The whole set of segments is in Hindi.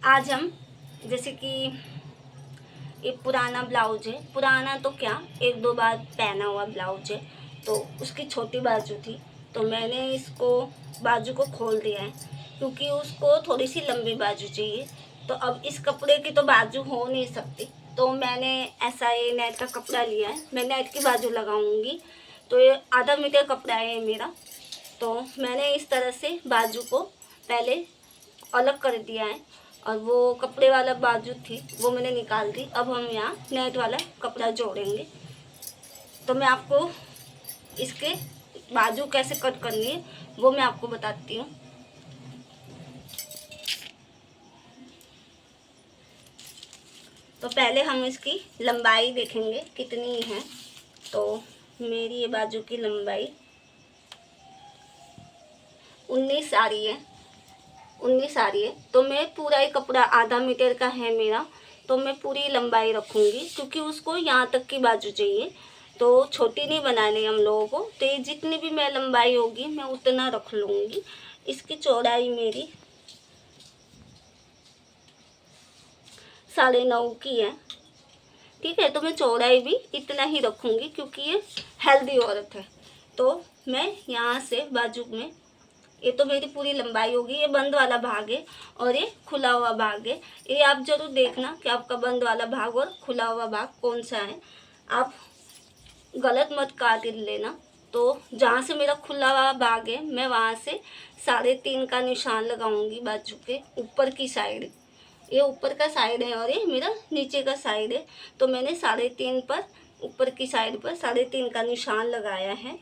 आज हम जैसे कि एक पुराना ब्लाउज है, पुराना तो क्या, एक दो बार पहना हुआ ब्लाउज है, तो उसकी छोटी बाजू थी, तो मैंने इसको बाजू को खोल दिया है क्योंकि उसको थोड़ी सी लंबी बाजू चाहिए। तो अब इस कपड़े की तो बाजू हो नहीं सकती, तो मैंने ऐसा ये नेट का कपड़ा लिया है, मैं नेट की बाजू लगाऊंगी। तो ये आधा मीटर कपड़ा है मेरा, तो मैंने इस तरह से बाजू को पहले अलग कर दिया है और वो कपड़े वाला बाजू थी वो मैंने निकाल दी। अब हम यहाँ नेट वाला कपड़ा जोड़ेंगे। तो मैं आपको इसके बाजू कैसे कट करनी है वो मैं आपको बताती हूँ। तो पहले हम इसकी लंबाई देखेंगे कितनी है। तो मेरी ये बाजू की लंबाई 19 आ रही है, 19 आ रही है। तो मैं पूरा ही कपड़ा आधा मीटर का है मेरा, तो मैं पूरी लंबाई रखूँगी क्योंकि उसको यहाँ तक की बाजू चाहिए, तो छोटी नहीं बनानी हम लोगों को। तो ये जितनी भी मैं लंबाई होगी मैं उतना रख लूँगी। इसकी चौड़ाई मेरी 9.5 की है, ठीक है। तो मैं चौड़ाई भी इतना ही रखूँगी क्योंकि ये हेल्दी औरत है। तो मैं यहाँ से बाजू में, ये तो मेरी पूरी लंबाई होगी, ये बंद वाला भाग है और ये खुला हुआ भाग है। ये आप ज़रूर देखना कि आपका बंद वाला भाग और खुला हुआ भाग कौन सा है, आप गलत मत काट लेना। तो जहाँ से मेरा खुला हुआ भाग है मैं वहाँ से 3.5 का निशान लगाऊंगी बाजू के ऊपर की साइड। ये ऊपर का साइड है और ये मेरा नीचे का साइड है, तो मैंने 3.5 पर, ऊपर की साइड पर 3.5 का निशान लगाया है।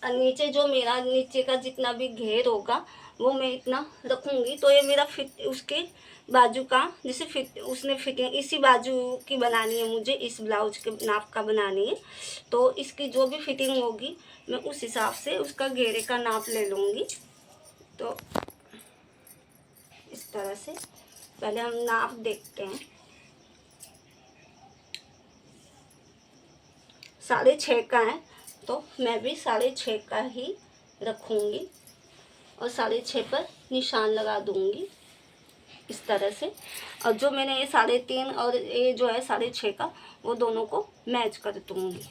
और नीचे जो मेरा नीचे का जितना भी घेर होगा वो मैं इतना रखूँगी। तो ये मेरा फिट उसके बाजू का जैसे फिट उसने फिटिंग इसी बाजू की बनानी है, मुझे इस ब्लाउज के नाप का बनानी है। तो इसकी जो भी फिटिंग होगी मैं उस हिसाब से उसका घेरे का नाप ले लूँगी। तो इस तरह से पहले हम नाप देखते हैं। 6.5 का है, तो मैं भी 6.5 का ही रखूँगी और 6.5 पर निशान लगा दूँगी इस तरह से। और जो मैंने ये 3.5 और ये जो है 6.5 का, वो दोनों को मैच कर दूँगी।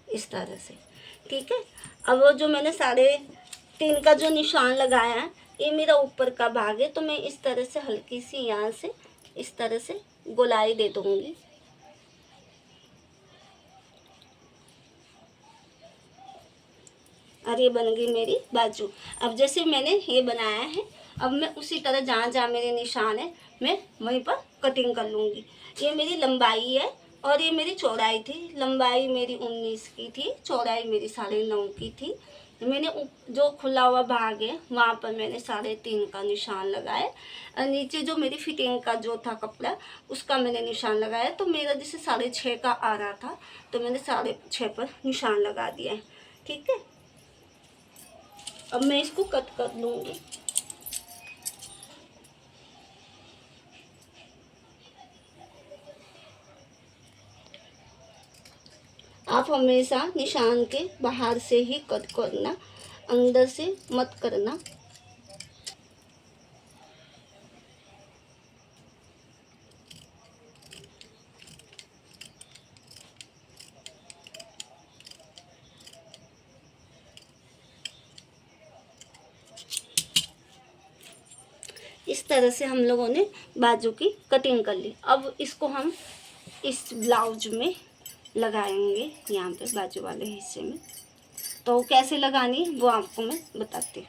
इस तरह से, ठीक है। अब वो जो मैंने 3.5 का जो निशान लगाया है ये मेरा ऊपर का भाग है, तो मैं इस तरह से हल्की सी यहाँ से इस तरह से गोलाई दे दूँगी। और ये बन गई मेरी बाजू। अब जैसे मैंने ये बनाया है, अब मैं उसी तरह जहाँ जहाँ मेरे निशान है मैं वहीं पर कटिंग कर लूँगी। ये मेरी लंबाई है और ये मेरी चौड़ाई थी। लंबाई मेरी 19 की थी, चौड़ाई मेरी 9.5 की थी। मैंने जो खुला हुआ भाग है वहाँ पर मैंने 3.5 का निशान लगाया और नीचे जो मेरी फिटिंग का जो था कपड़ा उसका मैंने निशान लगाया। तो मेरा जैसे 6.5 का आ रहा था तो मैंने 6.5 पर निशान लगा दिया है, ठीक है। अब मैं इसको कट कर लूँगी। आप हमेशा निशान के बाहर से ही कट करना, अंदर से मत करना। इस तरह से हम लोगों ने बाजू की कटिंग कर ली। अब इसको हम इस ब्लाउज में लगाएंगे, यहाँ पे बाजू वाले हिस्से में। तो कैसे लगानी है वो आपको मैं बताती हूँ।